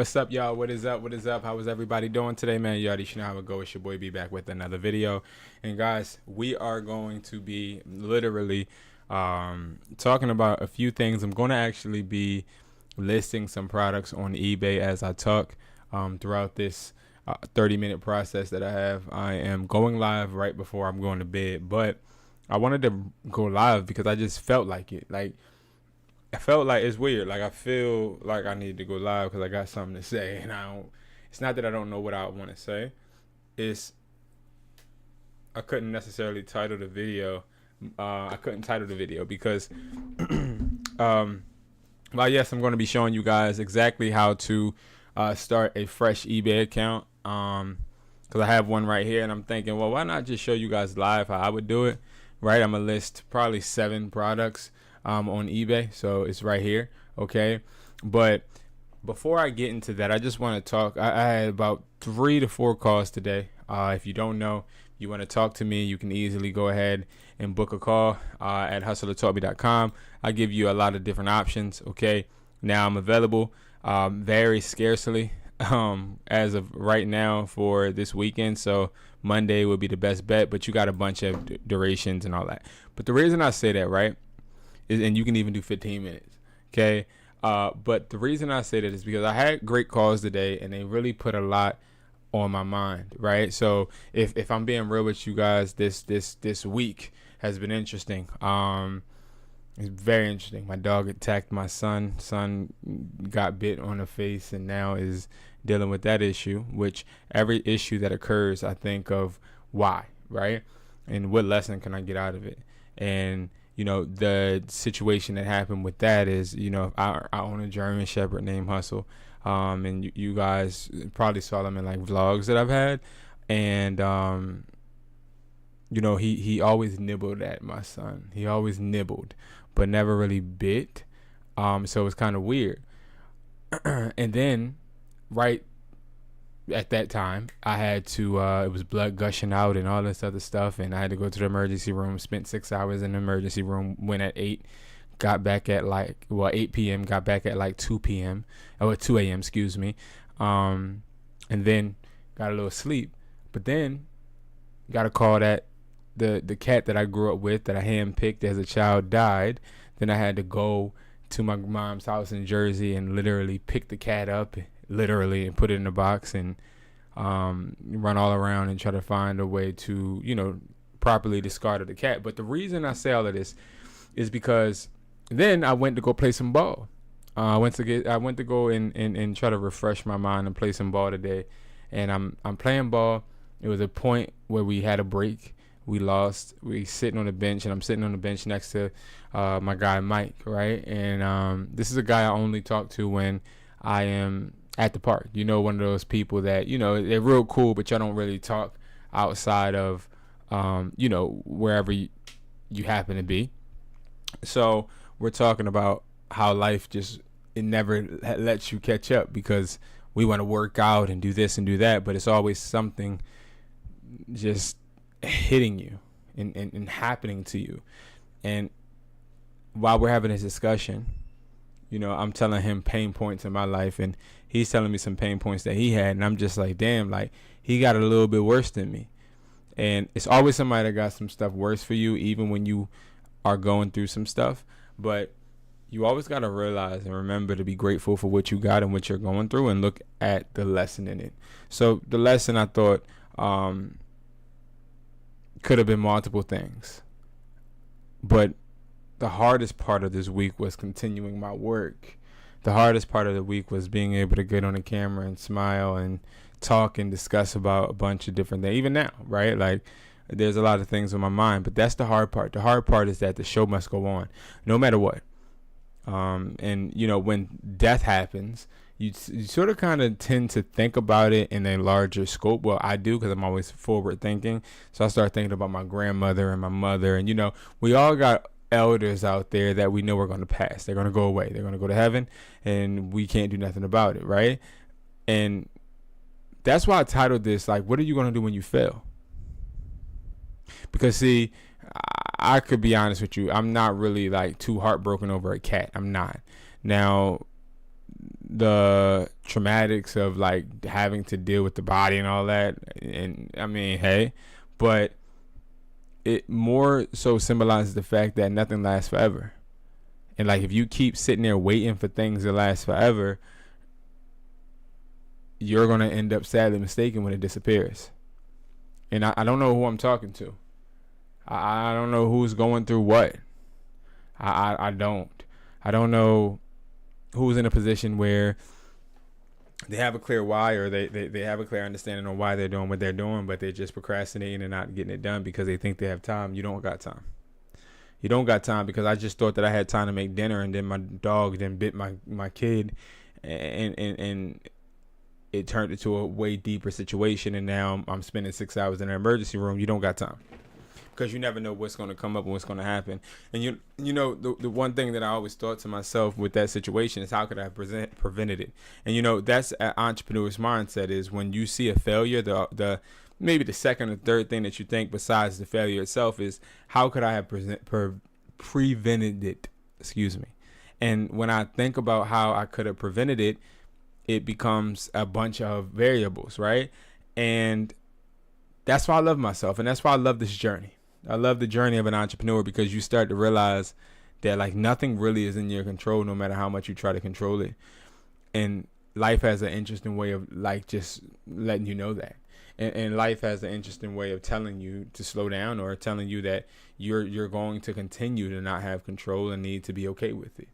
What's up, y'all? What is up? What is up? How is everybody doing today, man? You already should know how it goes. It's your boy B back with another video. And guys, we are going to be literally talking about a few things. I'm going to actually be listing some products on eBay as I talk throughout this 30-minute process that I have. I am going live right before I'm going to bed, but I wanted to go live because I just felt like it. I felt like it's weird. Like I feel like I need to go live because I got something to say, and I don't. It's not that I don't know what I want to say. It's I couldn't necessarily title the video. I couldn't title the video because, well, yes, I'm going to be showing you guys exactly how to start a fresh eBay account. Because I have one right here, and I'm thinking, well, why not just show you guys live how I would do it? Right, I'm gonna list probably 7 products on eBay, so it's right here. Okay, but before I get into that, I just want to talk. I had about 3 to 4 calls today. If you don't know, you want to talk to me, you can easily go ahead and book a call at hustlertalkme.com. I give you a lot of different options. Okay, now I'm available very scarcely as of right now for this weekend, so Monday would be the best bet, but you got a bunch of durations and all that. But the reason I say that, right, is, and you can even do 15 minutes, okay, but the reason I say that is because I had great calls today and they really put a lot on my mind, right? So if I'm being real with you guys, this week has been interesting. It's very interesting. My dog attacked my son. Son got bit on the face and now is dealing with that issue, which every issue that occurs, I think of why, right? And what lesson can I get out of it? And, you know, the situation that happened with that is, you know, I own a German Shepherd named Hustle. And you guys probably saw them in like vlogs that I've had. And, you know, he always nibbled at my son. He always nibbled, but never really bit. So it's kind of weird. And then right at that time, I had to, it was blood gushing out and all this other stuff. And I had to go to the emergency room, spent 6 hours in the emergency room, went at 8, got back at 8 p.m., got back at like 2 p.m., or 2 a.m., excuse me. And then got a little sleep. But then got a call that the cat that I grew up with, that I handpicked as a child, died. Then I had to go to my mom's house in Jersey and literally pick the cat up, literally, and put it in a box and run all around and try to find a way to, you know, properly discard the cat. But the reason I say all of this is because then I went to go play some ball. I went to go and try to refresh my mind and play some ball today. And I'm playing ball. It was a point where we had a break. We lost. We sitting on the bench, and I'm sitting on the bench next to my guy Mike, right? And this is a guy I only talk to when I am at the park. You know, one of those people that, you know, they're real cool, but y'all don't really talk outside of, you know, wherever you happen to be. So we're talking about how life just, it never lets you catch up because we want to work out and do this and do that, but it's always something just hitting you and happening to you. And while we're having this discussion, you know, I'm telling him pain points in my life, and he's telling me some pain points that he had, and I'm just like, damn, like he got a little bit worse than me. And it's always somebody that got some stuff worse for you, even when you are going through some stuff. But you always got to realize and remember to be grateful for what you got and what you're going through, and look at the lesson in it. So the lesson, I thought, could have been multiple things, but the hardest part of this week was continuing my work. The hardest part of the week was being able to get on the camera and smile and talk and discuss about a bunch of different things. Even now, right? Like, there's a lot of things on my mind, but that's the hard part. The hard part is that the show must go on no matter what. And, you know, when death happens, you sort of kind of tend to think about it in a larger scope. Well, I do, because I'm always forward thinking. So I start thinking about my grandmother and my mother. And, you know, we all got elders out there that we know are going to pass. They're going to go away. They're going to go to heaven, and we can't do nothing about it, right? And that's why I titled this, like, what are you going to do when you fail? Because, see, I could be honest with you. I'm not really, like, too heartbroken over a cat. I'm not. Now, the traumatics of like having to deal with the body and all that. And I mean, hey, but it more so symbolizes the fact that nothing lasts forever. And like if you keep sitting there waiting for things to last forever, you're gonna end up sadly mistaken when it disappears. And I don't know who I'm talking to. I don't know who's going through what. I don't. I don't know who's in a position where they have a clear why, or they have a clear understanding on why they're doing what they're doing, but they're just procrastinating and not getting it done because they think they have time. You don't got time. You don't got time because I just thought that I had time to make dinner, and then my dog then bit my kid, and it turned into a way deeper situation, and now I'm spending 6 hours in an emergency room. You don't got time because you never know what's going to come up and what's going to happen. And you know the one thing that I always thought to myself with that situation is how could I have prevented it? And that's an entrepreneur's mindset, is when you see a failure, the maybe the second or third thing that you think besides the failure itself is how could I have prevented it? Excuse me. And when I think about how I could have prevented it, it becomes a bunch of variables, right? And that's why I love myself, and that's why I love this journey. I love the journey of an entrepreneur because you start to realize that like nothing really is in your control, no matter how much you try to control it. And life has an interesting way of like just letting you know that. And life has an interesting way of telling you to slow down, or telling you that you're going to continue to not have control and need to be okay with it.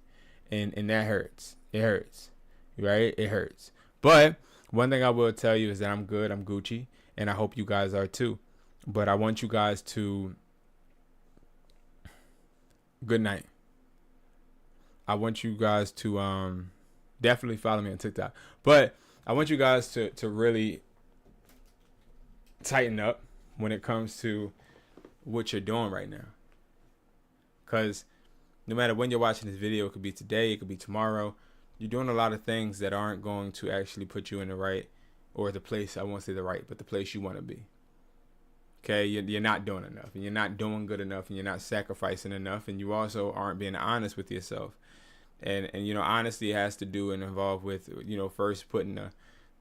And that hurts. It hurts. Right? It hurts. But one thing I will tell you is that I'm good. I'm Gucci. And I hope you guys are too. But I want you guys to good night. I want you guys to definitely follow me on TikTok. But I want you guys to really tighten up when it comes to what you're doing right now. Because no matter when you're watching this video, it could be today, it could be tomorrow, you're doing a lot of things that aren't going to actually put you in the right, or the place, I won't say the right, but the place you want to be. Okay, you're not doing enough, and you're not doing good enough, and you're not sacrificing enough, and you also aren't being honest with yourself. And honesty has to do and involve with, first putting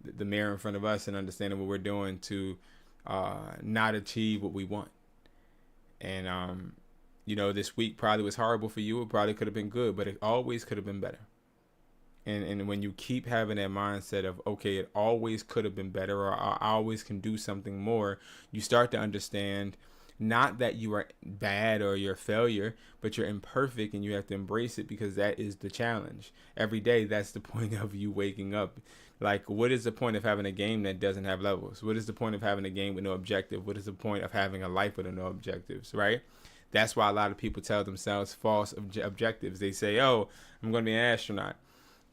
the mirror in front of us and understanding what we're doing to not achieve what we want. And, this week probably was horrible for you. It probably could have been good, but it always could have been better. And when you keep having that mindset of, okay, it always could have been better, or I always can do something more, you start to understand not that you are bad or you're a failure, but you're imperfect, and you have to embrace it, because that is the challenge. Every day, that's the point of you waking up. Like, what is the point of having a game that doesn't have levels? What is the point of having a game with no objective? What is the point of having a life with no objectives, right? That's why a lot of people tell themselves false objectives. They say, oh, I'm going to be an astronaut.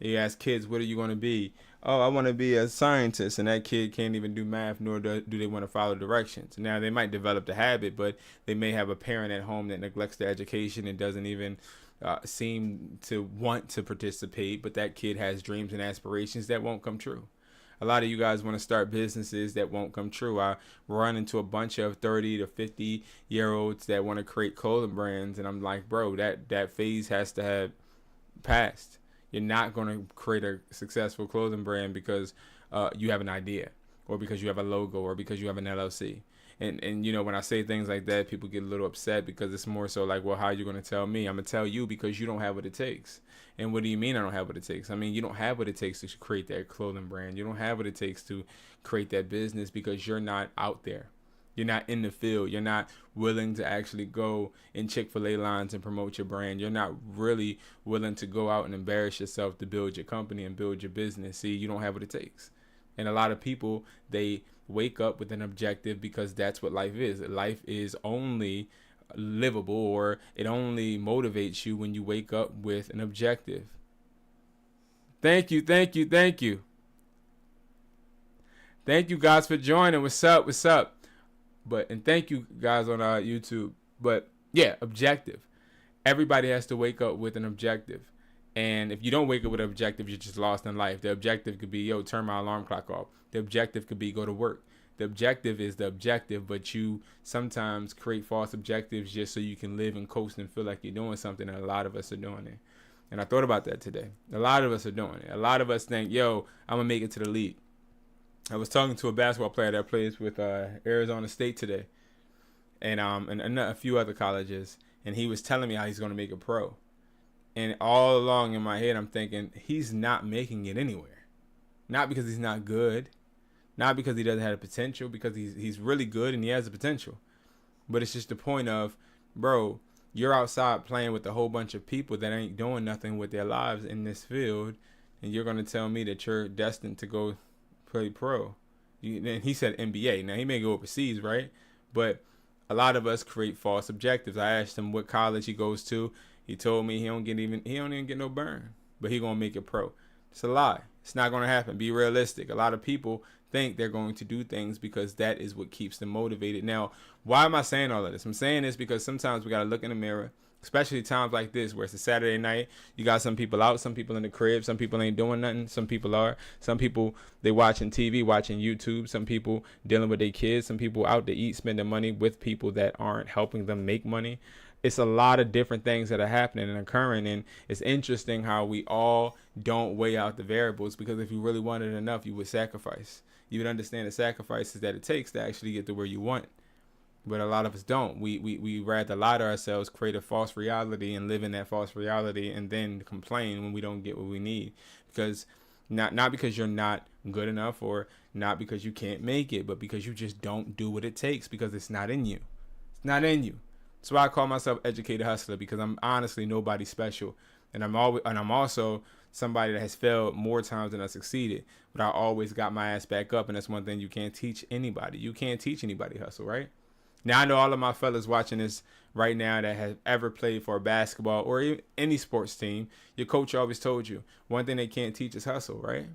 You ask kids, what are you going to be? Oh, I want to be a scientist. And that kid can't even do math, nor do they want to follow directions. Now, they might develop the habit, but they may have a parent at home that neglects their education and doesn't even seem to want to participate. But that kid has dreams and aspirations that won't come true. A lot of you guys want to start businesses that won't come true. I run into a bunch of 30 to 50-year-olds that want to create clothing brands. And I'm like, bro, that phase has to have passed. You're not going to create a successful clothing brand because you have an idea, or because you have a logo, or because you have an LLC. And when I say things like that, people get a little upset, because it's more so like, well, how are you going to tell me? I'm going to tell you because you don't have what it takes. And what do you mean I don't have what it takes? I mean, you don't have what it takes to create that clothing brand. You don't have what it takes to create that business, because you're not out there. You're not in the field. You're not willing to actually go in Chick-fil-A lines and promote your brand. You're not really willing to go out and embarrass yourself to build your company and build your business. See, you don't have what it takes. And a lot of people, they wake up with an objective because that's what life is. Life is only livable, or it only motivates you when you wake up with an objective. Thank you, thank you, thank you. Thank you guys for joining. What's up? What's up? And thank you guys on our YouTube. But yeah, objective. Everybody has to wake up with an objective. And if you don't wake up with an objective, you're just lost in life. The objective could be, turn my alarm clock off. The objective could be go to work. The objective is the objective, but you sometimes create false objectives just so you can live and coast and feel like you're doing something, and a lot of us are doing it. And I thought about that today. A lot of us are doing it. A lot of us think, yo, I'm going to make it to the league. I was talking to a basketball player that plays with Arizona State today, and a few other colleges, and he was telling me how he's going to make it pro. And all along in my head, I'm thinking, he's not making it anywhere. Not because he's not good, not because he doesn't have the potential, because he's really good and he has the potential. But it's just the point of, bro, you're outside playing with a whole bunch of people that ain't doing nothing with their lives in this field, and you're going to tell me that you're destined to go play pro. And he said NBA. Now, he may go overseas, right? But a lot of us create false objectives. I asked him what college he goes to. He told me he don't even get no burn, but he going to make it pro. It's a lie. It's not going to happen. Be realistic. A lot of people think they're going to do things because that is what keeps them motivated. Now, why am I saying all of this? I'm saying this because sometimes we got to look in the mirror, especially times like this where it's a Saturday night. You got some people out, some people in the crib, some people ain't doing nothing. Some people are. Some people, they watching TV, watching YouTube. Some people dealing with their kids. Some people out to eat, spending money with people that aren't helping them make money. It's a lot of different things that are happening and occurring, and it's interesting how we all don't weigh out the variables, because if you really wanted enough, you would sacrifice. You would understand the sacrifices that it takes to actually get to where you want. But a lot of us don't. We rather lie to ourselves, create a false reality, and live in that false reality, and then complain when we don't get what we need. Because not because you're not good enough, or not because you can't make it, but because you just don't do what it takes, because it's not in you. It's not in you. That's why I call myself educated hustler, because I'm honestly nobody special, and I'm also somebody that has failed more times than I succeeded, but I always got my ass back up, and that's one thing you can't teach anybody. You can't teach anybody hustle, right? Now I know all of my fellas watching this right now that have ever played for a basketball or any sports team. Your coach always told you one thing they can't teach is hustle, right?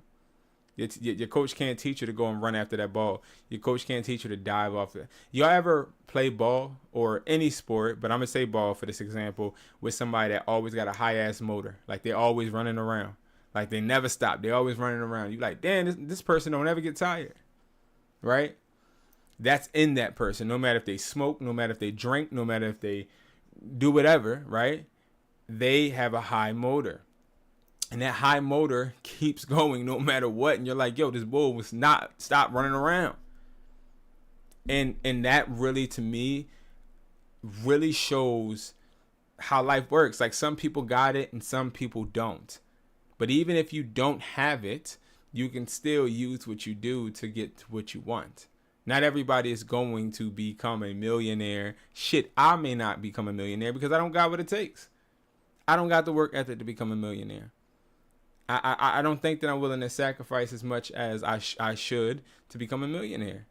Your coach can't teach you to go and run after that ball. Your coach can't teach you to dive off it. Y'all ever play ball or any sport, but I'm going to say ball for this example, with somebody that always got a high-ass motor? Like, they're always running around. Like, they never stop. They're always running around. You like, damn, this person don't ever get tired, right? That's in that person. No matter if they smoke, no matter if they drink, no matter if they do whatever, right? They have a high motor. And that high motor keeps going no matter what. And you're like, yo, this bull was not stop running around. And that really, to me, really shows how life works. Like, some people got it and some people don't. But even if you don't have it, you can still use what you do to get to what you want. Not everybody is going to become a millionaire. Shit, I may not become a millionaire because I don't got what it takes. I don't got the work ethic to become a millionaire. I don't think that I'm willing to sacrifice as much as I should to become a millionaire.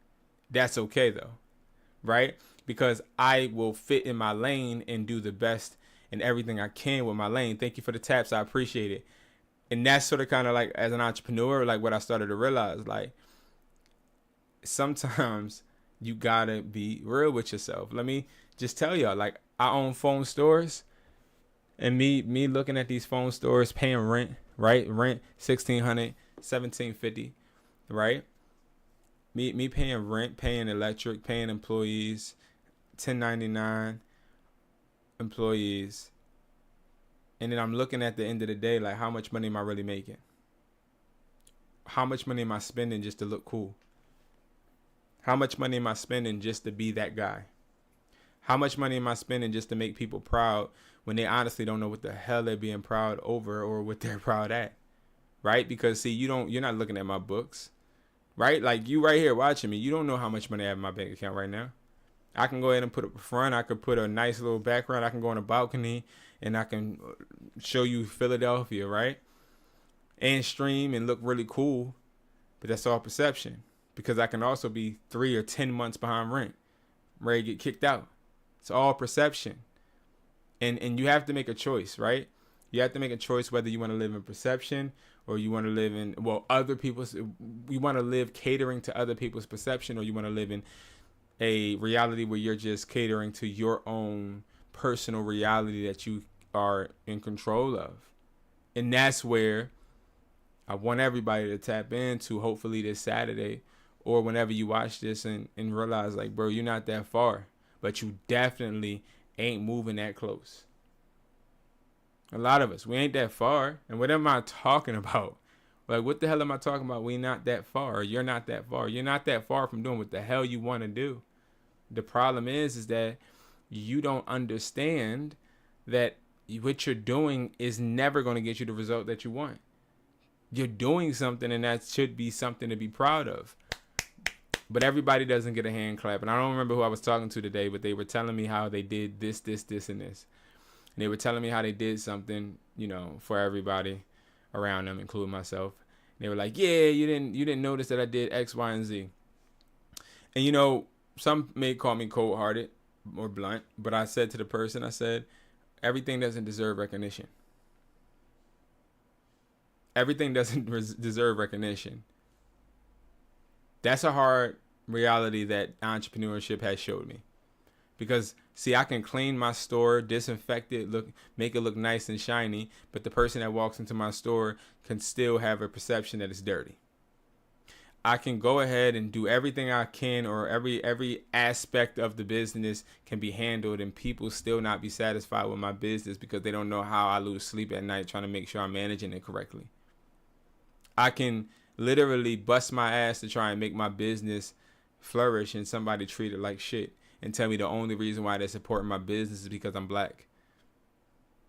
That's okay, though, right? Because I will fit in my lane and do the best in everything I can with my lane. Thank you for the taps. I appreciate it. And that's sort of kind of like, as an entrepreneur, like what I started to realize, like, sometimes you gotta be real with yourself. Let me just tell y'all, like, I own phone stores, and me looking at these phone stores paying rent, right? Rent $1,600, $1,750, right? Me paying rent, paying electric, paying employees, 1099 employees, and then I'm looking at the end of the day, like, how much money am I really making? How much money am I spending just to look cool? How much money am I spending just to be that guy? How much money am I spending just to make people proud when they honestly don't know what the hell they're being proud over or what they're proud at, right? Because, see, you're not looking at my books, right? Like, you right here watching me, you don't know how much money I have in my bank account right now. I can go ahead and put up a front. I could put a nice little background. I can go on a balcony and I can show you Philadelphia, right? And stream and look really cool, but that's all perception. Because I can also be 3 or 10 months behind rent, ready to get kicked out. It's all perception. And you have to make a choice, right? You have to make a choice whether you want to live in perception or you want to live in, other people's, you want to live catering to other people's perception, or you want to live in a reality where you're just catering to your own personal reality that you are in control of. And that's where I want everybody to tap into, hopefully this Saturday, or whenever you watch this and realize, like, bro, you're not that far, but you definitely ain't moving that close. A lot of us, we ain't that far. And what am I talking about? Like, what the hell am I talking about? We not that far. Or you're not that far. You're not that far from doing what the hell you want to do. The problem is that you don't understand that what you're doing is never going to get you the result that you want. You're doing something, and that should be something to be proud of. But everybody doesn't get a hand clap. And I don't remember who I was talking to today, but they were telling me how they did this, and this. And they were telling me how they did something, for everybody around them, including myself. And they were like, yeah, you didn't notice that I did X, Y, and Z. And some may call me cold-hearted or blunt, but I said to the person, I said, everything doesn't deserve recognition. Everything doesn't deserve recognition. That's a hard reality that entrepreneurship has showed me. Because, see, I can clean my store, disinfect it, make it look nice and shiny, but the person that walks into my store can still have a perception that it's dirty. I can go ahead and do everything I can, or every aspect of the business can be handled, and people still not be satisfied with my business because they don't know how I lose sleep at night trying to make sure I'm managing it correctly. I can literally bust my ass to try and make my business flourish, and somebody treat it like shit and tell me the only reason why they're supporting my business is because I'm black.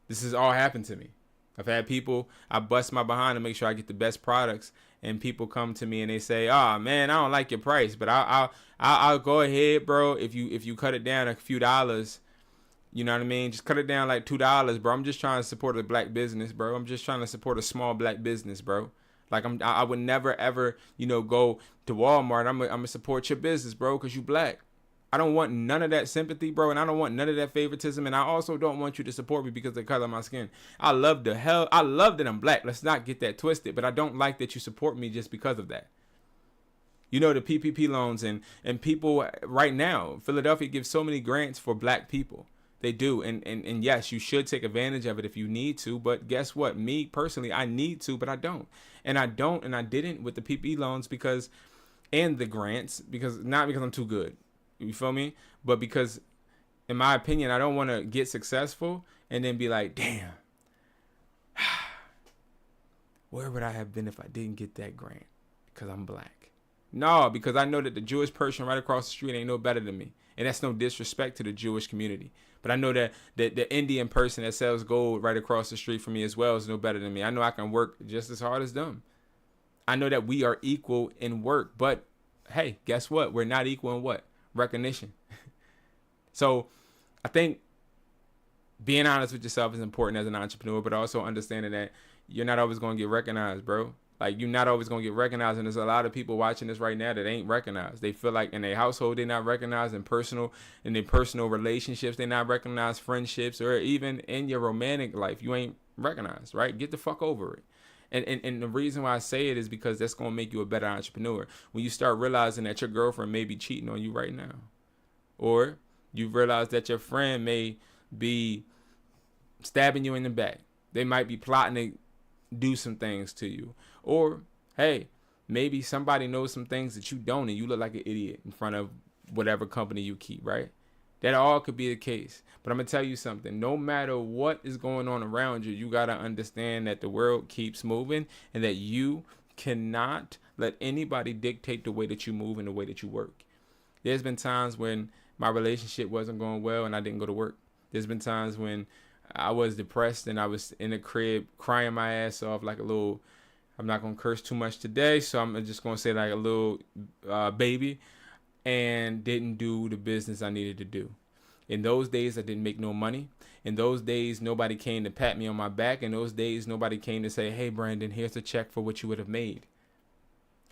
This has all happened to me. I've had people, I bust my behind to make sure I get the best products, and people come to me and they say, "Oh man, I don't like your price, but I'll go ahead, bro. If you cut it down a few dollars, you know what I mean? Just cut it down like $2, bro. I'm just trying to support a black business, bro. I'm just trying to support a small black business, bro. Like I would never ever, go to Walmart. I'm gonna support your business, bro, because you black. I don't want none of that sympathy, bro, and I don't want none of that favoritism, and I also don't want you to support me because of the color of my skin. I love that I'm black. Let's not get that twisted, but I don't like that you support me just because of that. The PPP loans and people right now, Philadelphia gives so many grants for black people. They do, and yes, you should take advantage of it if you need to, but guess what? Me, personally, I need to, but I don't. And I didn't with the PPP loans and the grants, not because I'm too good. You feel me? But because, in my opinion, I don't want to get successful and then be like, damn, where would I have been if I didn't get that grant? Because I'm black. No, because I know that the Jewish person right across the street ain't no better than me. And that's no disrespect to the Jewish community. But I know that the Indian person that sells gold right across the street from me as well is no better than me. I know I can work just as hard as them. I know that we are equal in work. But, hey, guess what? We're not equal in what? Recognition. So I think being honest with yourself is important as an entrepreneur, but also understanding that you're not always going to get recognized, bro. Like, you're not always going to get recognized, and there's a lot of people watching this right now that ain't recognized. They feel like in their household they're not recognized, in their personal relationships they're not recognized, friendships, or even in your romantic life you ain't recognized, right? Get the fuck over it. And the reason why I say it is because that's going to make you a better entrepreneur. When you start realizing that your girlfriend may be cheating on you right now, or you realize that your friend may be stabbing you in the back. They might be plotting to do some things to you. Or, hey, maybe somebody knows some things that you don't, and you look like an idiot in front of whatever company you keep, right? That all could be the case. But I'm going to tell you something. No matter what is going on around you, you got to understand that the world keeps moving and that you cannot let anybody dictate the way that you move and the way that you work. There's been times when my relationship wasn't going well and I didn't go to work. There's been times when I was depressed and I was in the crib crying my ass off like a little, I'm not going to curse too much today, so I'm just going to say like a little baby, and didn't do the business I needed to do. In those days, I didn't make no money. In those days, nobody came to pat me on my back. In those days, nobody came to say, hey, Brandon, here's a check for what you would have made.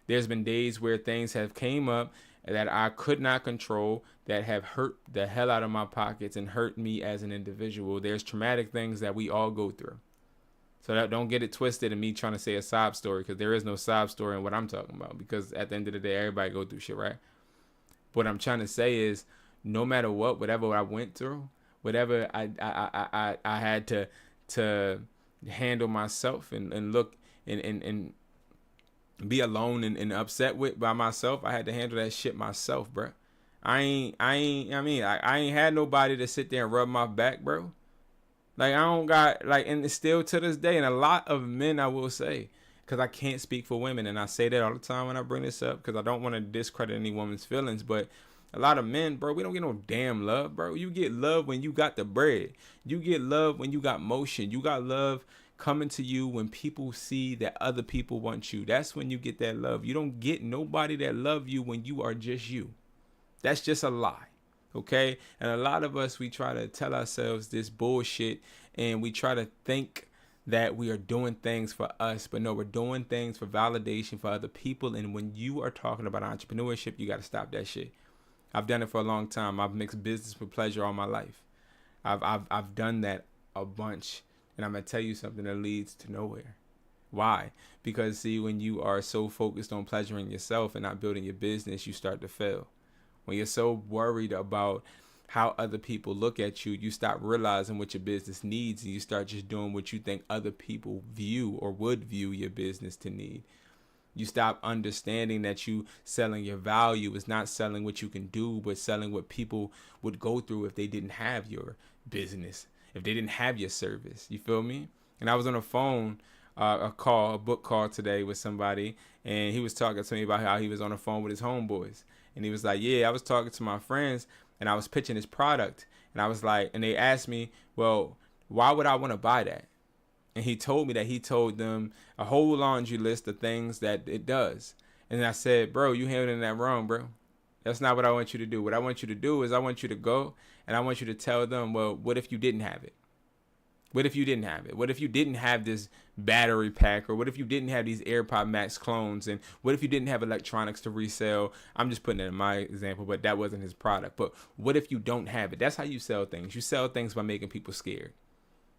There's been days where things have came up that I could not control, that have hurt the hell out of my pockets and hurt me as an individual. There's traumatic things that we all go through. So that don't get it twisted in me trying to say a sob story, because there is no sob story in what I'm talking about, because at the end of the day, everybody go through shit, right? What I'm trying to say is, no matter what, whatever I went through, whatever I had to handle myself and look and be alone and upset with by myself, I had to handle that shit myself, bro. I ain't had nobody to sit there and rub my back, bro. Like I don't got like, and it's still to this day, and a lot of men, I will say, because I can't speak for women, and I say that all the time when I bring this up, because I don't want to discredit any woman's feelings, but a lot of men, bro, we don't get no damn love, bro. You get love when you got the bread. You get love when you got motion. You got love coming to you when people see that other people want you. That's when you get that love. You don't get nobody that love you when you are just you. That's just a lie. Okay? And a lot of us, we try to tell ourselves this bullshit, and we try to think that we are doing things for us, but no, we're doing things for validation for other people. And when you are talking about entrepreneurship, you got to stop that shit. I've done it for a long time. I've mixed business with pleasure all my life. I've done that a bunch, and I'm gonna tell you something that leads to nowhere. Why? Because see, when you are so focused on pleasuring yourself and not building your business, you start to fail. When you're so worried about how other people look at you, you stop realizing what your business needs, and you start just doing what you think other people view or would view your business to need. You stop understanding that you selling your value is not selling what you can do, but selling what people would go through if they didn't have your business, if they didn't have your service. You feel me? And I was on a phone, a book call today with somebody, and he was talking to me about how he was on the phone with his homeboys. And he was like, yeah, I was talking to my friends, and I was pitching his product. And I was like, and they asked me, well, why would I want to buy that? And he told me that he told them a whole laundry list of things that it does. And I said, bro, you handling that wrong, bro. That's not what I want you to do. What I want you to do is I want you to go and I want you to tell them, well, what if you didn't have it? What if you didn't have it? What if you didn't have this battery pack? Or what if you didn't have these AirPod Max clones? And what if you didn't have electronics to resell? I'm just putting it in my example, but that wasn't his product. But what if you don't have it? That's how you sell things. You sell things by making people scared.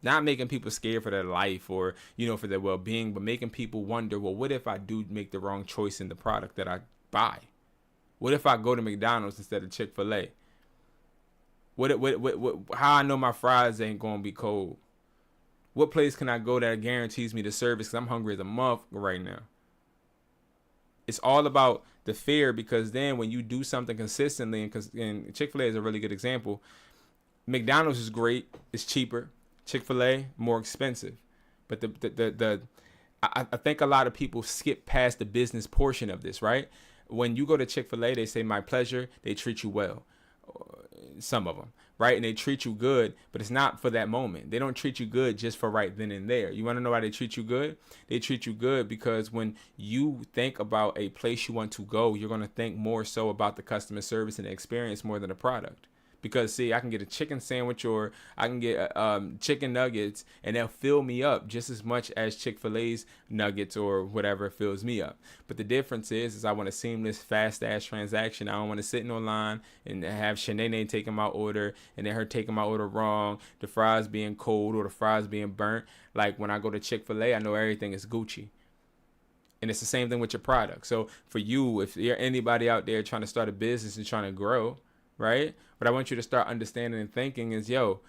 Not making people scared for their life or, for their well-being, but making people wonder, well, what if I do make the wrong choice in the product that I buy? What if I go to McDonald's instead of Chick-fil-A? How I know my fries ain't going to be cold? What place can I go that guarantees me the service? Because I'm hungry as a month right now. It's all about the fear, because then when you do something consistently, and Chick-fil-A is a really good example. McDonald's is great. It's cheaper. Chick-fil-A, more expensive. But I think a lot of people skip past the business portion of this, right? When you go to Chick-fil-A, they say, my pleasure. They treat you well. Some of them, right? And they treat you good, but it's not for that moment. They don't treat you good just for right then and there. You want to know why they treat you good? They treat you good because when you think about a place you want to go, you're going to think more so about the customer service and the experience more than the product. Because, see, I can get a chicken sandwich or I can get chicken nuggets, and they'll fill me up just as much as Chick-fil-A's nuggets or whatever fills me up. But the difference is I want a seamless, fast-ass transaction. I don't want to sit in online and have Shanae taking my order and then her taking my order wrong, the fries being cold or the fries being burnt. Like when I go to Chick-fil-A, I know everything is Gucci. And it's the same thing with your product. So for you, if you're anybody out there trying to start a business and trying to grow, right? What I want you to start understanding and thinking is, do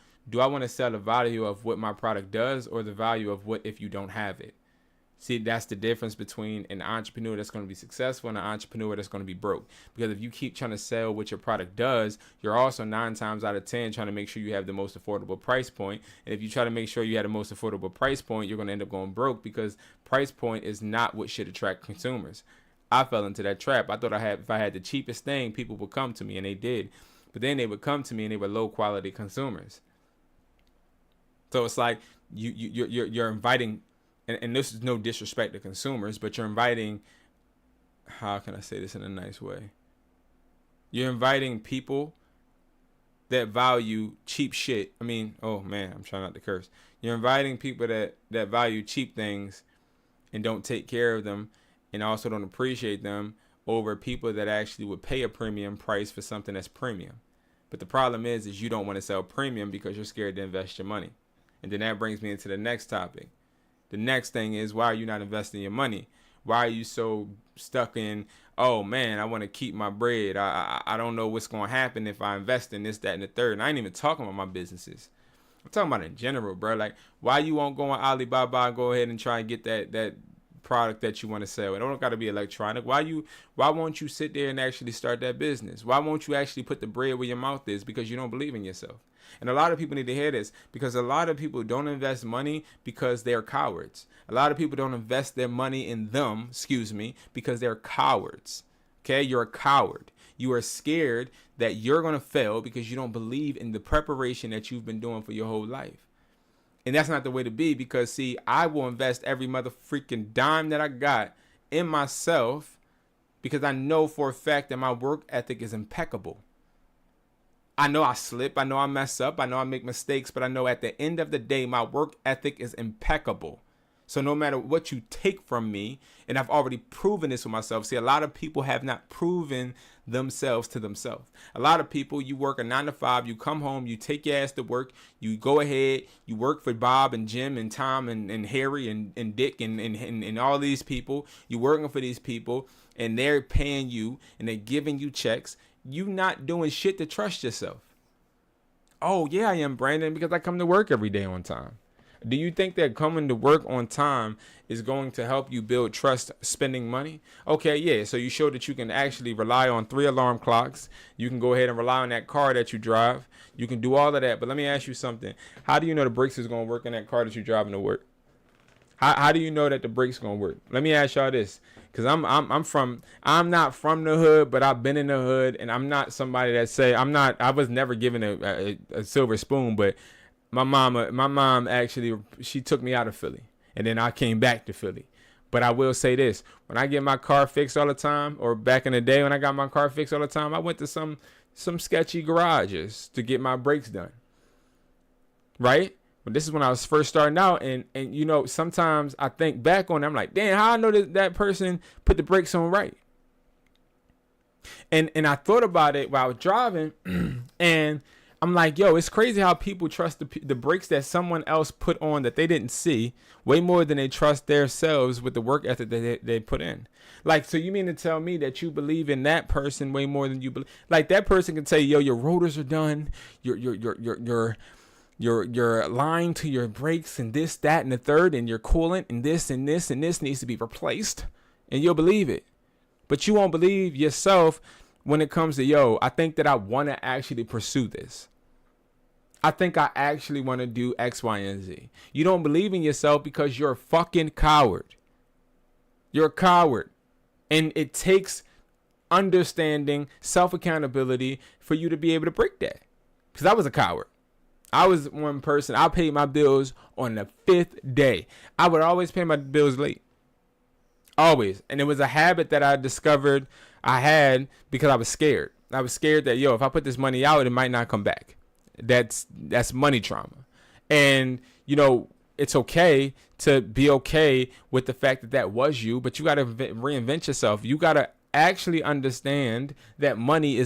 I want to sell the value of what my product does or the value of what if you don't have it? See, that's the difference between an entrepreneur that's going to be successful and an entrepreneur that's going to be broke. Because if you keep trying to sell what your product does, you're also 9 times out of 10 trying to make sure you have the most affordable price point. And if you try to make sure you have the most affordable price point, you're going to end up going broke, because price point is not what should attract consumers. I fell into that trap. I thought if I had the cheapest thing, people would come to me, and they did. But then they would come to me, and they were low quality consumers. So it's like you're inviting, and this is no disrespect to consumers, but you're inviting. How can I say this in a nice way? You're inviting people that value cheap shit. I mean, oh man, I'm trying not to curse. You're inviting people that value cheap things and don't take care of them, and also don't appreciate them, over people that actually would pay a premium price for something that's premium. But the problem is you don't want to sell premium because you're scared to invest your money. And then that brings me into the next topic. The next thing is, why are you not investing your money? Why are you so stuck in, oh man, I want to keep my bread. I don't know what's going to happen if I invest in this, that, and the third. And I ain't even talking about my businesses. I'm talking about in general, bro. Like, why you won't go on Alibaba and go ahead and try and get that product that you want to sell? It don't got to be electronic. Why won't you sit there and actually start that business? Why won't you actually put the bread where your mouth is? Because you don't believe in yourself. And a lot of people need to hear this, because a lot of people don't invest money because they're cowards. A lot of people don't invest their money in them, because they're cowards. Okay, you're a coward. You are scared that you're going to fail because you don't believe in the preparation that you've been doing for your whole life. And that's not the way to be, because, see, I will invest every mother freaking dime that I got in myself, because I know for a fact that my work ethic is impeccable. I know I slip. I know I mess up. I know I make mistakes. But I know at the end of the day, my work ethic is impeccable. So no matter what you take from me, and I've already proven this with myself. See, a lot of people have not proven themselves to themselves. A lot of people, you work a 9 to 5, you come home, you take your ass to work, you go ahead, you work for Bob and Jim and Tom and Harry and Dick and all these people. You're working for these people, and they're paying you and they're giving you checks. You not doing shit to trust yourself. Oh, yeah, I am, Brandon, because I come to work every day on time. Do you think that coming to work on time is going to help you build trust spending money? Okay, yeah. So you show that you can actually rely on 3 alarm clocks. You can go ahead and rely on that car that you drive. You can do all of that. But let me ask you something. How do you know the brakes is going to work in that car that you're driving to work? How do you know that the brakes going to work? Let me ask y'all this. Because I'm not from the hood, but I've been in the hood, and I'm not somebody that say I was never given a silver spoon, but my mom actually, she took me out of Philly, and then I came back to Philly. But I will say this, when I get my car fixed all the time, or back in the day when I got my car fixed all the time, I went to some sketchy garages to get my brakes done. Right? But this is when I was first starting out, and you know, sometimes I think back on it, I'm like, damn, how I know that person put the brakes on right? And I thought about it while I was driving, and I'm like, yo, it's crazy how people trust the brakes that someone else put on that they didn't see way more than they trust themselves with the work ethic that they put in. Like, so you mean to tell me that you believe in that person way more than you believe? Like, that person can tell you, yo, your rotors are done, you're lying to your brakes and this, that, and the third, and your coolant and this and this and this needs to be replaced, and you'll believe it. But you won't believe yourself when it comes to, yo, I think that I want to actually pursue this. I think I actually want to do X, Y, and Z. You don't believe in yourself because you're a fucking coward. You're a coward. And it takes understanding, self-accountability for you to be able to break that. Because I was a coward. I was one person, I paid my bills on the 5th day. I would always pay my bills late. Always. And it was a habit that I discovered I had because I was scared. I was scared that, yo, if I put this money out, it might not come back. That's money trauma. And, you know, it's okay to be okay with the fact that was you, but you got to reinvent yourself. You got to actually understand that money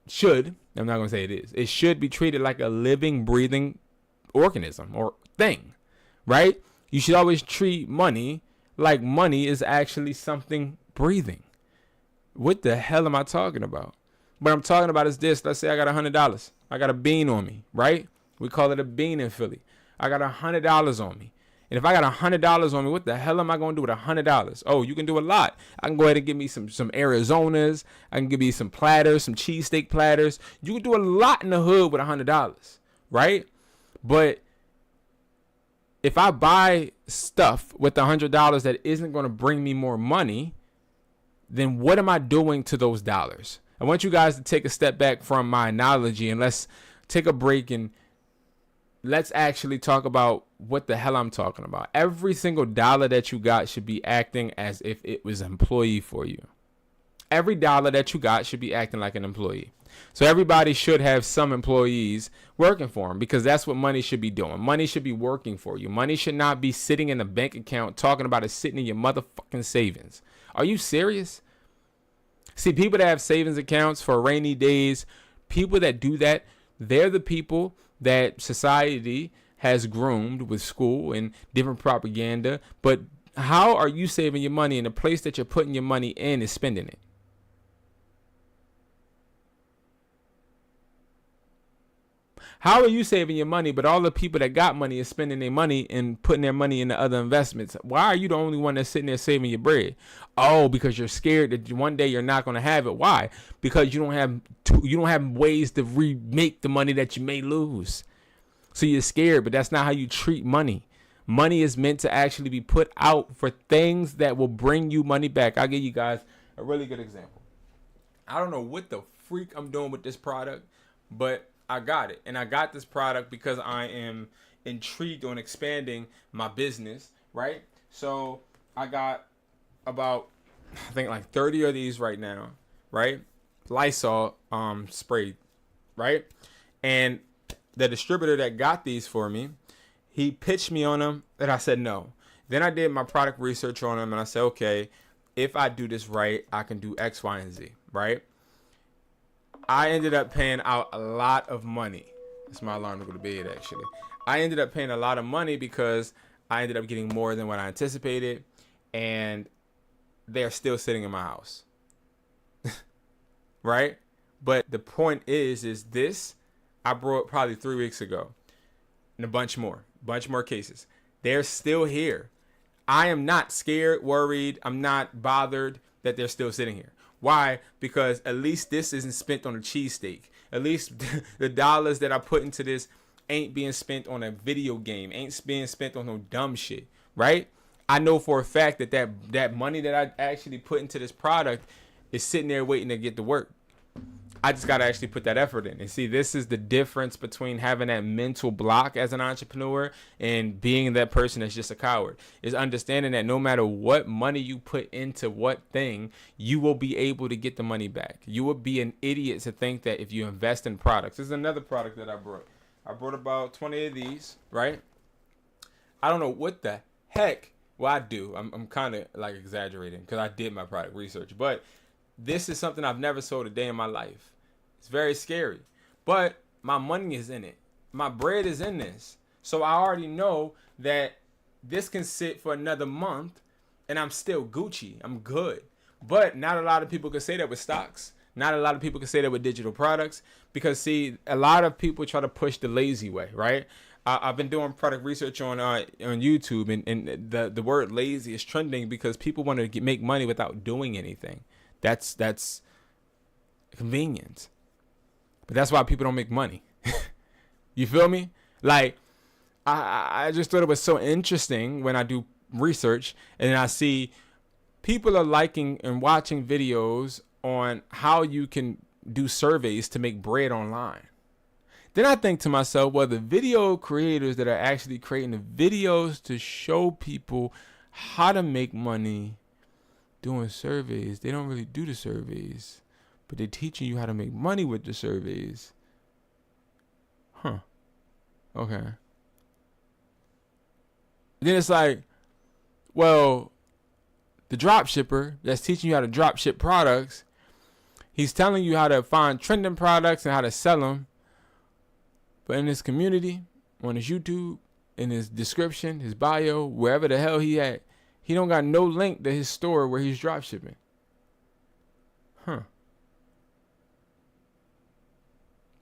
should be treated like a living, breathing organism or thing, right? You should always treat money like money is actually something breathing. What the hell am I talking about? What I'm talking about is this. Let's say I got $100. I got a bean on me, right? We call it a bean in Philly. I got $100 on me. And if I got $100 on me, what the hell am I going to do with $100? Oh, you can do a lot. I can go ahead and give me some Arizonas. I can give me some platters, some cheesesteak platters. You can do a lot in the hood with $100, right? But if I buy stuff with $100 that isn't going to bring me more money, then what am I doing to those dollars? I want you guys to take a step back from my analogy and let's take a break and let's actually talk about what the hell I'm talking about. Every single dollar that you got should be acting as if it was an employee for you. Every dollar that you got should be acting like an employee. So everybody should have some employees working for them, because that's what money should be doing. Money should be working for you. Money should not be sitting in a bank account talking about it sitting in your motherfucking savings. Are you serious? See, people that have savings accounts for rainy days, people that do that, they're the people that society has groomed with school and different propaganda. But how are you saving your money, and the place that you're putting your money in is spending it? How are you saving your money, but all the people that got money is spending their money and putting their money into other investments? Why are you the only one that's sitting there saving your bread? Oh, because you're scared that one day you're not going to have it. Why? Because you don't have ways to remake the money that you may lose. So you're scared, but that's not how you treat money. Money is meant to actually be put out for things that will bring you money back. I'll give you guys a really good example. I don't know what the freak I'm doing with this product, but I got it. And I got this product because I am intrigued on expanding my business, right? So I got about, I think like 30 of these right now, right? Lysol spray, right? And the distributor that got these for me, he pitched me on them and I said no. Then I did my product research on them and I said, okay, if I do this right, I can do X, Y, and Z, right? I ended up paying out a lot of money. It's my alarm to go to bed, actually. I ended up paying a lot of money because I ended up getting more than what I anticipated, and they're still sitting in my house. Right? But the point is this, I brought probably 3 weeks ago, and a bunch more cases. They're still here. I am not scared, worried. I'm not bothered that they're still sitting here. Why? Because at least this isn't spent on a cheesesteak. At least the dollars that I put into this ain't being spent on a video game. Ain't being spent on no dumb shit. Right? I know for a fact that money that I actually put into this product is sitting there waiting to get to work. I just got to actually put that effort in. And see, this is the difference between having that mental block as an entrepreneur and being that person that's just a coward. Is understanding that no matter what money you put into what thing, you will be able to get the money back. You would be an idiot to think that if you invest in products. This is another product that I brought. I brought about 20 of these, right? I don't know what the heck. Well, I do. I'm kind of like exaggerating because I did my product research. But this is something I've never sold a day in my life. It's very scary. But my money is in it. My bread is in this. So I already know that this can sit for another month and I'm still Gucci. I'm good. But not a lot of people can say that with stocks. Not a lot of people can say that with digital products. Because, see, a lot of people try to push the lazy way, right? I've been doing product research on YouTube, and the word lazy is trending because people want to make money without doing anything. That's convenient. But that's why people don't make money. You feel me? Like, I just thought it was so interesting when I do research and I see people are liking and watching videos on how you can do surveys to make bread online. Then I think to myself, well, the video creators that are actually creating the videos to show people how to make money doing surveys, they don't really do the surveys, but they're teaching you how to make money with the surveys. Huh. Okay. Then it's like, well, the drop shipper that's teaching you how to drop ship products, he's telling you how to find trending products and how to sell them. But in his community, on his YouTube, in his description, his bio, wherever the hell he at, he don't got no link to his store where he's drop shipping. Huh.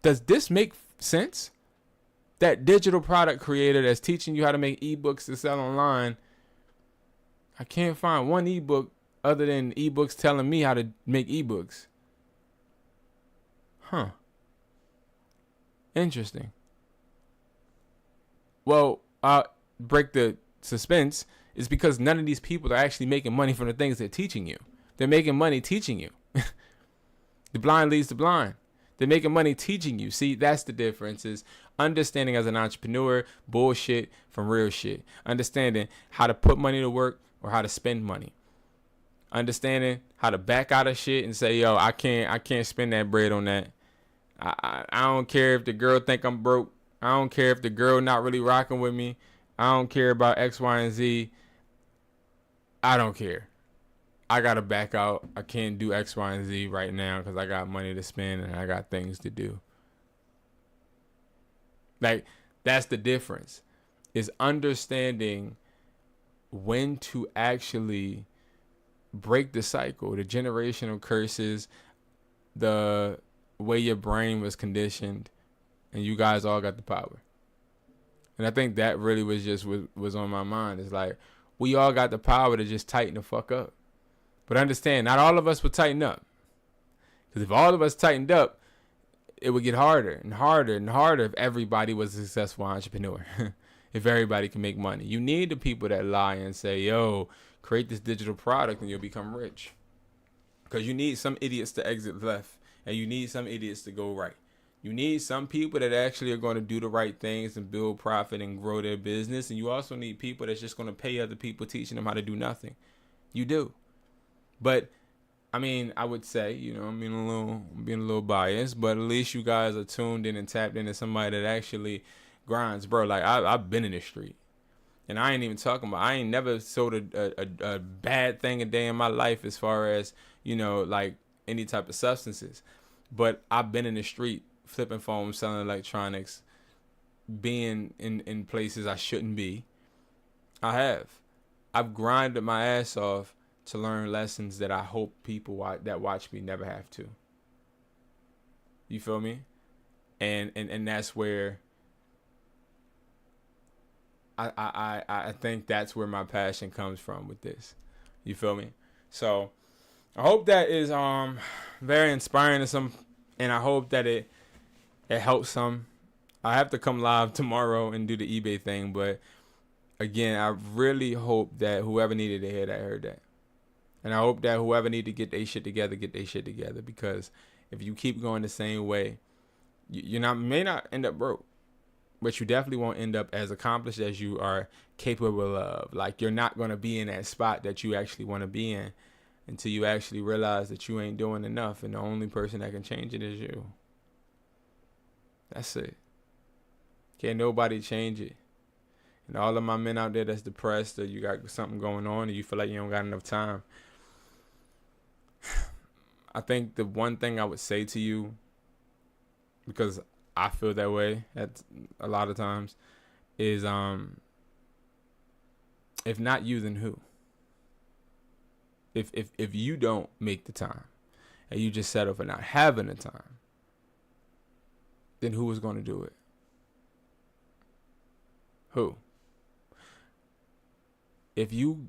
Does this make sense? That digital product creator that's teaching you how to make ebooks to sell online, I can't find one ebook other than ebooks telling me how to make ebooks. Huh. Interesting. Well, I'll break the suspense. It's because none of these people are actually making money from the things they're teaching you. They're making money teaching you. The blind leads the blind. They're making money teaching you. See, that's the difference, is understanding as an entrepreneur bullshit from real shit. Understanding how to put money to work or how to spend money. Understanding how to back out of shit and say, yo, I can't spend that bread on that. I don't care if the girl think I'm broke. I don't care if the girl not really rocking with me. I don't care about X, Y, and Z. I don't care. I got to back out. I can't do X, Y, and Z right now because I got money to spend and I got things to do. Like, that's the difference, is understanding when to actually break the cycle, the generational curses, the way your brain was conditioned, and you guys all got the power. And I think that really was just was on my mind. It's like, we all got the power to just tighten the fuck up. But understand, not all of us would tighten up. Because if all of us tightened up, it would get harder and harder and harder if everybody was a successful entrepreneur. If everybody can make money. You need the people that lie and say, yo, create this digital product and you'll become rich. Because you need some idiots to exit left, and you need some idiots to go right. You need some people that actually are going to do the right things and build profit and grow their business. And you also need people that's just going to pay other people, teaching them how to do nothing. You do. But I mean, I would say, I'm being a little biased, but at least you guys are tuned in and tapped into somebody that actually grinds, bro. Like I've been in the street, and I ain't even talking about. I ain't never sold a bad thing a day in my life as far as like any type of substances, but I've been in the street flipping phones, selling electronics, being in places I shouldn't be. I've grinded my ass off to learn lessons that I hope people that watch me never have to. You feel me? And that's where I think that's where my passion comes from with this. You feel me? So I hope that is very inspiring to some, and I hope that it helps some. I have to come live tomorrow and do the eBay thing, but again, I really hope that whoever needed to hear that heard that. And I hope that whoever need to get their shit together, because if you keep going the same way, you may not end up broke, but you definitely won't end up as accomplished as you are capable of. Like, you're not going to be in that spot that you actually want to be in until you actually realize that you ain't doing enough, and the only person that can change it is you. That's it. Can't nobody change it. And all of my men out there that's depressed, or you got something going on, and you feel like you don't got enough time, I think the one thing I would say to you, because I feel that way at a lot of times, is if not you, then who? If you don't make the time and you just settle for not having the time, then who is going to do it? Who? If you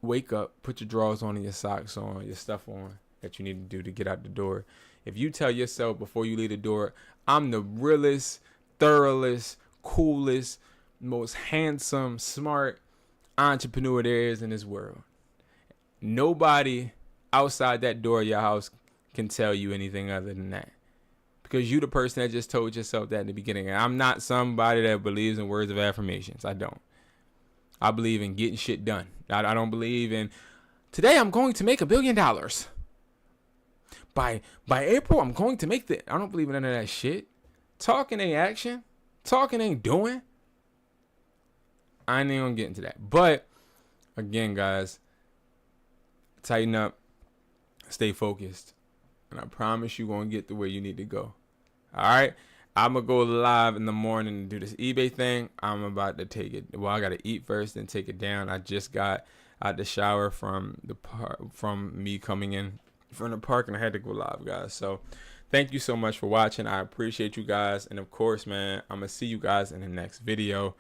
wake up, put your drawers on and your socks on, your stuff on that you need to do to get out the door. If you tell yourself before you leave the door, I'm the realest, thoroughest, coolest, most handsome, smart entrepreneur there is in this world. Nobody outside that door of your house can tell you anything other than that. Because you the person that just told yourself that in the beginning. And I'm not somebody that believes in words of affirmations. I don't. I believe in getting shit done. I don't believe in, today I'm going to make $1 billion. By April, I'm going to make the. I don't believe in none of that shit. Talking ain't action. Talking ain't doing. I ain't even gonna get into that. But again, guys, tighten up, stay focused, and I promise you're gonna get to where you need to go. All right, I'm gonna go live in the morning and do this eBay thing. I'm about to take it. Well, I gotta eat first and take it down. I just got out the shower from me coming in from the park, and I had to go live, guys. So thank you so much for watching. I appreciate you guys, and of course, man, I'm gonna see you guys in the next video.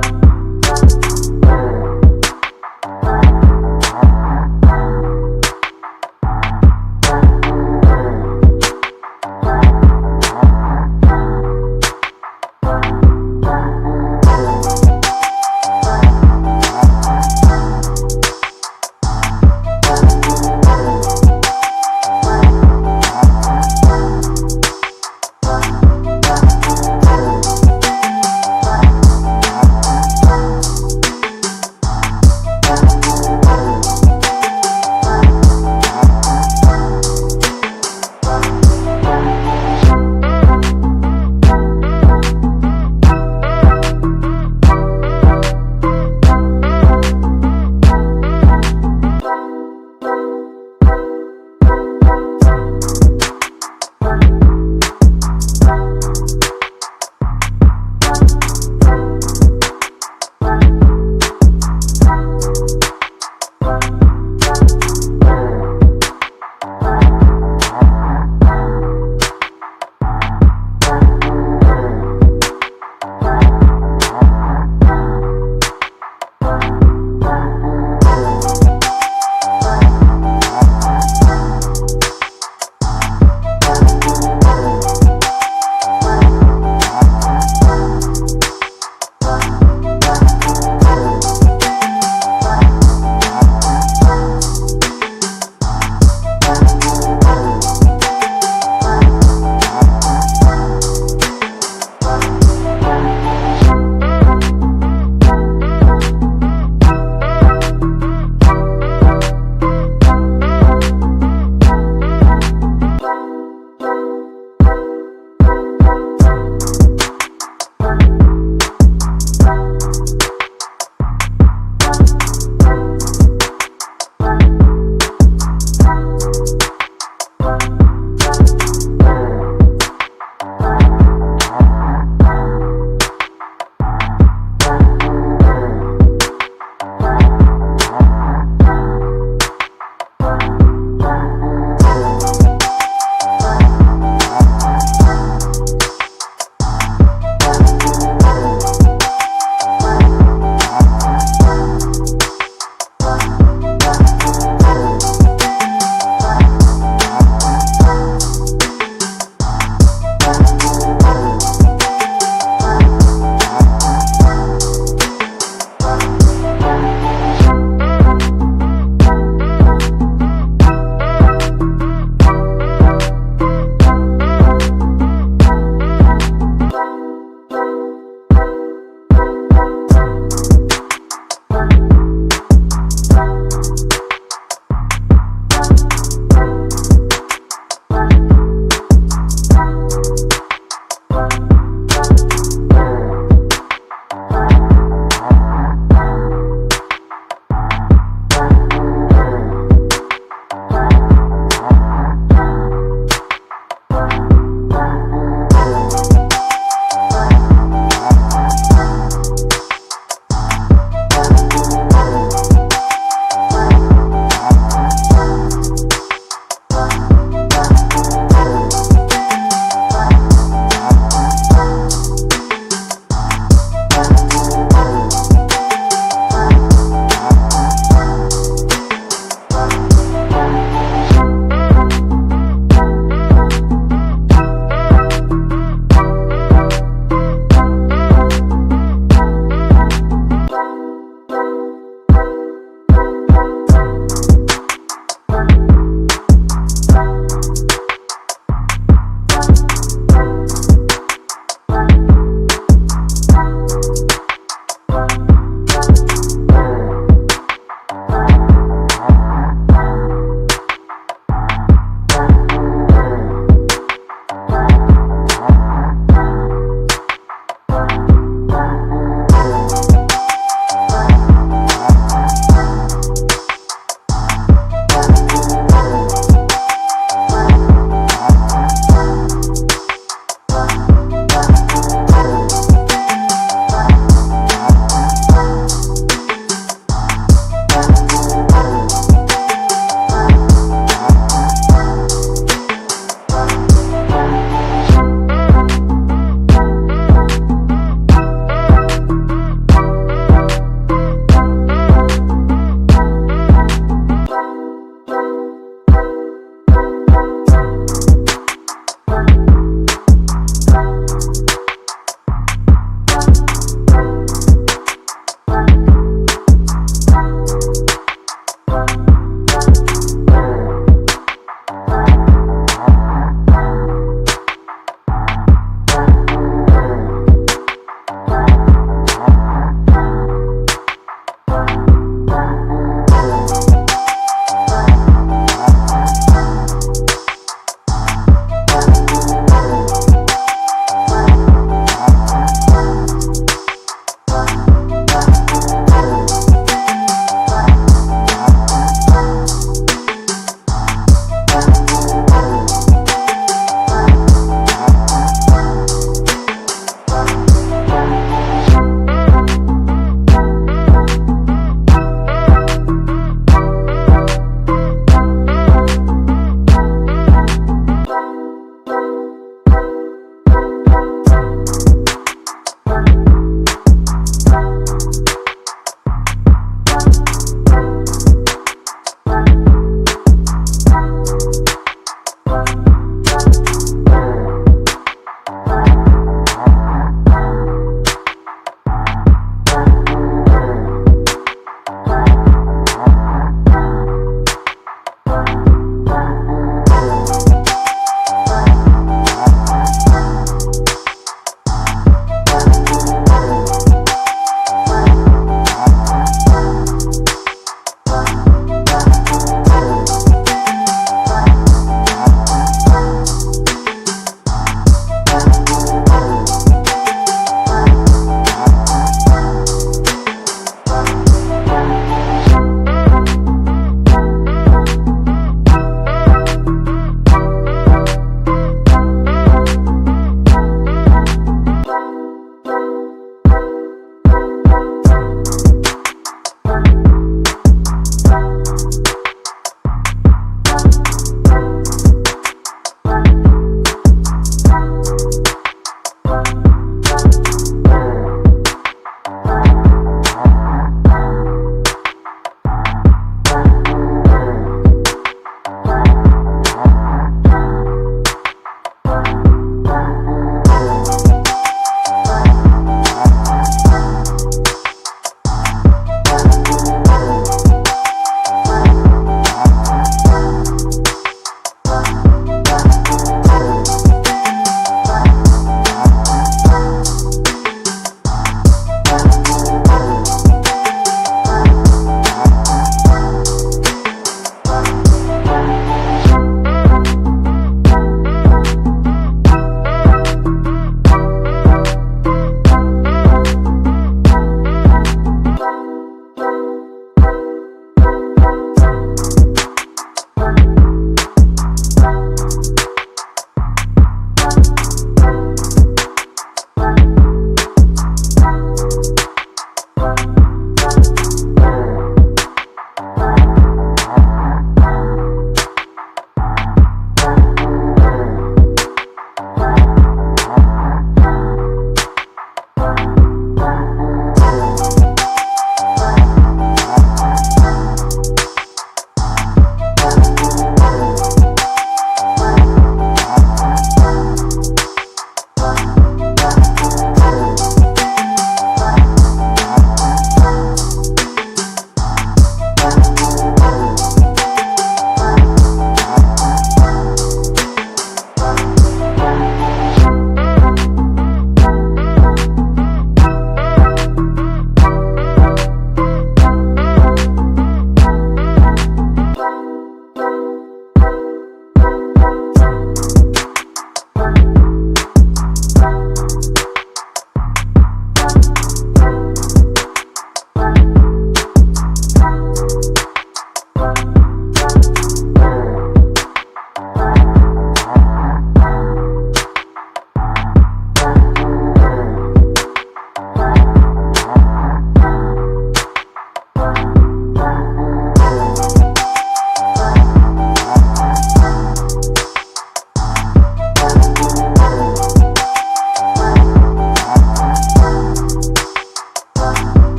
you.